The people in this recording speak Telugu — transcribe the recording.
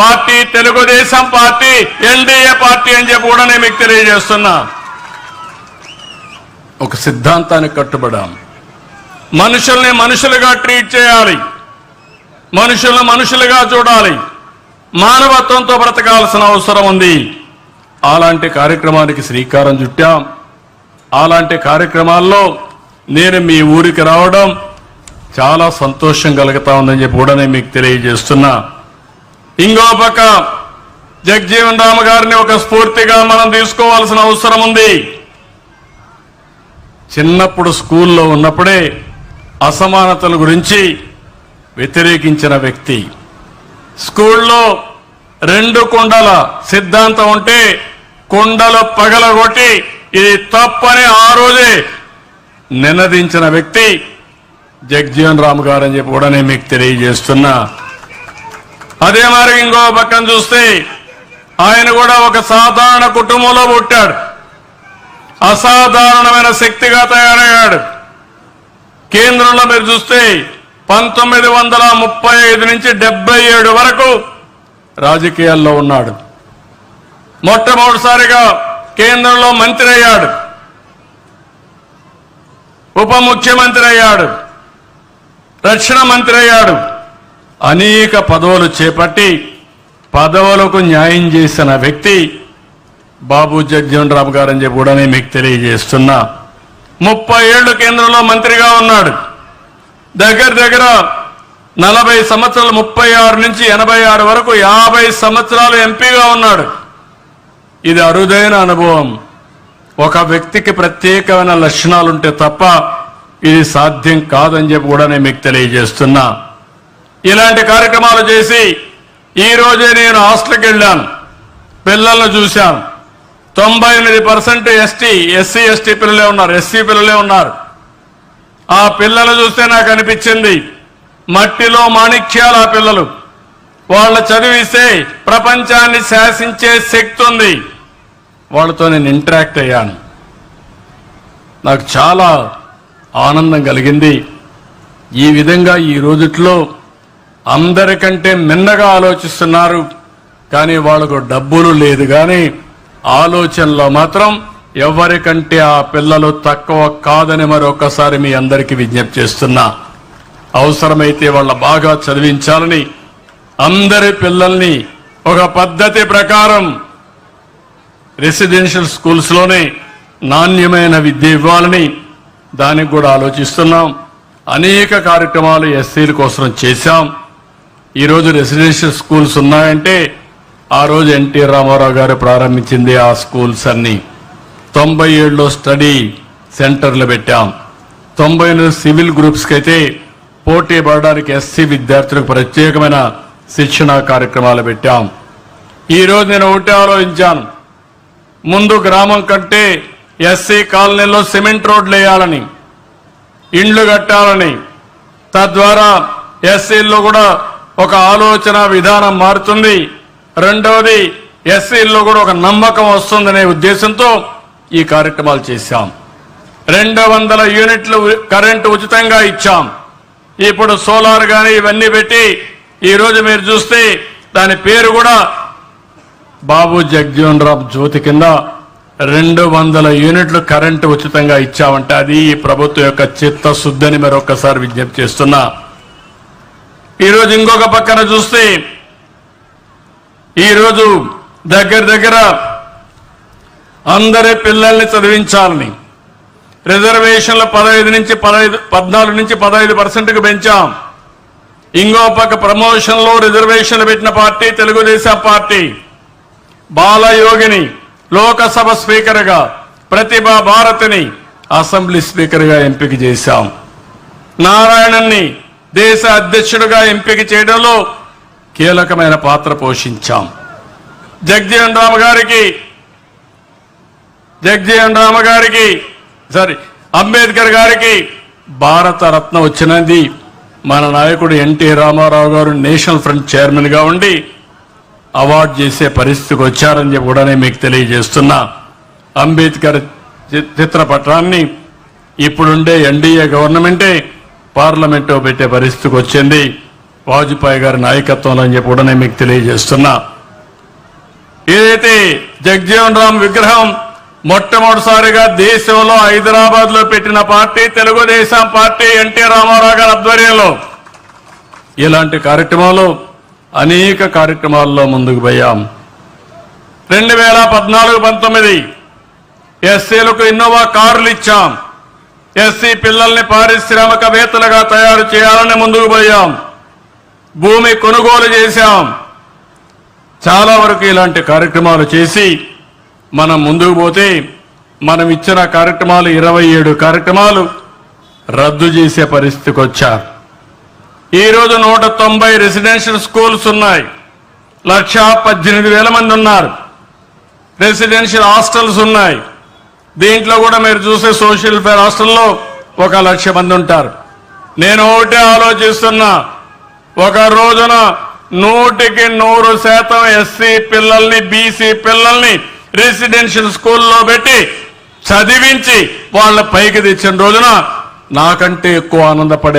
Party Telugu Desam party, NDA party అని చెప్పి కూడా నేను మీకు తెలియజేస్తున్నా. ఒక సిద్ధాంతానికి కట్టుబడాం. మనుషుల్ని మనుషులుగా ట్రీట్ చేయాలి, మనుషులను మనుషులుగా చూడాలి, మానవత్వంతో బ్రతకాల్సిన అవసరం ఉంది. అలాంటి కార్యక్రమానికి శ్రీకారం చుట్టాం. అలాంటి కార్యక్రమాల్లో నేను మీ ఊరికి రావడం చాలా సంతోషం కలుగుతా ఉందని చెప్పి కూడా నేను మీకు తెలియజేస్తున్నా. ఇంకో పక్క జగజీవన్ రామ్ గారిని ఒక స్ఫూర్తిగా మనం తీసుకోవాల్సిన అవసరం ఉంది. చిన్నప్పుడు స్కూల్లో ఉన్నప్పుడే అసమానతల గురించి వ్యతిరేకించిన వ్యక్తి. స్కూల్లో 2 కుండల సిద్ధాంతం ఉంటే కుండలు పగలగొట్టి ఇది తప్పని ఆ రోజే నినదించిన వ్యక్తి జగజీవన్ రామ్ గారు అని చెప్పి కూడా నేను మీకు తెలియజేస్తున్నా. అదే మరి ఇంకో పక్కన చూస్తే ఆయన కూడా ఒక సాధారణ కుటుంబంలో పుట్టాడు, అసాధారణమైన శక్తిగా తయారయ్యాడు. కేంద్రంలో మీరు చూస్తే 1935 నుంచి 77 వరకు రాజకీయాల్లో ఉన్నాడు. మొట్టమొదటిసారిగా కేంద్రంలో మంత్రి అయ్యాడు, ఉప ముఖ్యమంత్రి అయ్యాడు, రక్షణ మంత్రి అయ్యాడు. అనేక పదవులు చేపట్టి పదవులకు న్యాయం చేసిన వ్యక్తి బాబు జగజీవన్ రామ్ గారు అని చెప్పి కూడా నేను మీకు తెలియజేస్తున్నా. 30 ఏళ్లు కేంద్రంలో మంత్రిగా ఉన్నాడు. దగ్గర 40 సంవత్సరాలు, 36 నుంచి 86 వరకు 50 సంవత్సరాలు ఎంపీగా ఉన్నాడు. ఇది అరుదైన అనుభవం. ఒక వ్యక్తికి ప్రత్యేకమైన లక్షణాలుంటే తప్ప ఇది సాధ్యం కాదని చెప్పి కూడా నేను మీకు తెలియజేస్తున్నా. ఇలాంటి కార్యక్రమాలు చేసి ఈ రోజే నేను హాస్టల్కి వెళ్ళాను, పిల్లలను చూశాను. 98% ఎస్సీ ఎస్టీ పిల్లలే ఉన్నారు, ఎస్సీ పిల్లలే ఉన్నారు. ఆ పిల్లలు చూస్తే నాకు అనిపించింది మట్టిలో మాణిక్యాలు. ఆ పిల్లలు వాళ్ళ చదివిస్తే ప్రపంచాన్ని శాసించే శక్తి ఉంది. వాళ్ళతో నేను ఇంటరాక్ట్ అయ్యాను, నాకు చాలా ఆనందం కలిగింది. ఈ విధంగా ఈ రోజుట్లో అందరికంటే మిన్నగా ఆలోచిస్తున్నారు, కానీ వాళ్ళకు డబ్బులు లేదు, కానీ ఆలోచనలో మాత్రం ఎవరికంటే ఆ పిల్లలు తక్కువ కాదని మరొకసారి మీ అందరికీ విజ్ఞప్తి చేస్తున్నా. అవసరమైతే వాళ్ళ బాగా చదివించాలని, అందరి పిల్లల్ని ఒక పద్ధతి ప్రకారం రెసిడెన్షియల్ స్కూల్స్లోనే నాణ్యమైన విద్య ఇవ్వాలని దానికి కూడా ఆలోచిస్తున్నాం. అనేక కార్యక్రమాలు ఎస్సీల కోసం చేశాం. ఈరోజు రెసిడెన్షియల్ స్కూల్స్ ఉన్నాయంటే ఆ రోజు ఎన్టీ రామారావు గారు ప్రారంభించింది ఆ స్కూల్స్ అన్ని. 97లో స్టడీ సెంటర్లు పెట్టాం. 90 సివిల్ గ్రూప్స్కి అయితే పోటీ పడడానికి ఎస్సీ విద్యార్థులకు ప్రత్యేకమైన శిక్షణా కార్యక్రమాలు పెట్టాం. ఈరోజు నేను ఒకటే ఆలోచించాను, ముందు గ్రామం కంటే ఎస్సీ కాలనీలో సిమెంట్ రోడ్లు వేయాలని, ఇండ్లు కట్టాలని, తద్వారా ఎస్సీల్లో కూడా ఒక ఆలోచన విధానం మారుతుంది. రెండవది ఎస్సీల్లో కూడా ఒక నమ్మకం వస్తుందనే ఉద్దేశంతో ఈ కార్యక్రమాలు చేశాం. 200 యూనిట్లు కరెంటు ఉచితంగా ఇచ్చాం. ఇప్పుడు సోలార్ కానీ ఇవన్నీ పెట్టి ఈరోజు మీరు చూస్తే దాని పేరు కూడా బాబు జగజీవన్ రామ్ జ్యోతి కింద 200 యూనిట్లు కరెంటు ఉచితంగా ఇచ్చామంటే అది ఈ ప్రభుత్వం యొక్క చిత్తశుద్ధిని మరొకసారి విజ్ఞప్తి చేస్తున్నా. ఈరోజు ఇంకొక పక్కన చూస్తే ఈరోజు దగ్గర అందరి పిల్లల్ని చదివించాలని రిజర్వేషన్లు 14 నుంచి 15% పెంచాం. ఇంకో పక్క ప్రమోషన్లో రిజర్వేషన్లు పెట్టిన పార్టీ తెలుగుదేశం పార్టీ. బాలయోగిని లోకసభ స్పీకర్గా, ప్రతిభా భారతిని అసెంబ్లీ స్పీకర్గా ఎంపిక చేశాం. నారాయణన్ని దేశ అధ్యక్షుడిగా ఎంపిక చేయడంలో కీలకమైన పాత్ర పోషించాం. జగజీవన్ రామ్ గారికి అంబేద్కర్ గారికి భారత రత్న వచ్చినది మన నాయకుడు ఎన్టీ రామారావు గారు నేషనల్ ఫ్రంట్ చైర్మన్ గా ఉండి అవార్డు చేసే పరిస్థితికి వచ్చారని చెప్పి కూడా మీకు తెలియజేస్తున్నా. అంబేద్కర్ చిత్రపటాన్ని ఇప్పుడుండే ఎన్డీఏ గవర్నమెంటే పార్లమెంట్లో పెట్టే పరిస్థితికి వచ్చింది. వాజ్పేయి గారి నాయకత్వంలో అని చెప్పి కూడా నేను మీకు తెలియజేస్తున్నా. ఏదైతే జగజ్జీవన్ రామ్ విగ్రహం మొట్టమొదటిసారిగా దేశంలో హైదరాబాద్ లో పెట్టిన పార్టీ తెలుగుదేశం పార్టీ ఎన్టీ రామారావు గారి ఆధ్వర్యంలో ఇలాంటి కార్యక్రమాలు అనేక కార్యక్రమాల్లో ముందుకు పోయాం. 2014-19 ఎస్సీలకు ఇన్నోవా కార్లు ఇచ్చాం. ఎస్సీ పిల్లల్ని పారిశ్రామికవేత్తలుగా తయారు చేయాలని ముందుకు పోయాం. భూమి కొనుగోలు చేశాం. చాలా వరకు ఇలాంటి కార్యక్రమాలు చేసి మనం ముందుకు పోతే మనం ఇచ్చిన కార్యక్రమాలు 27 కార్యక్రమాలు రద్దు చేసే పరిస్థితికి వచ్చారు. ఈరోజు 190 రెసిడెన్షియల్ స్కూల్స్ ఉన్నాయి. 1,18,000 మంది ఉన్నారు. రెసిడెన్షియల్ హాస్టల్స్ ఉన్నాయి. దీంట్లో కూడా మీరు చూసే సోషల్ వెల్ఫేర్ హాస్టల్లో 1,00,000 మంది ఉంటారు. నేను ఒకటే ఆలోచిస్తున్నా, ఒక రోజున 100% ఎస్సీ పిల్లల్ని బీసీ పిల్లల్ని రెసిడెన్షియల్ స్కూల్లో పెట్టి చదివించి వాళ్ళ పైకి తెచ్చిన రోజున నాకంటే ఎక్కువ ఆనందపడే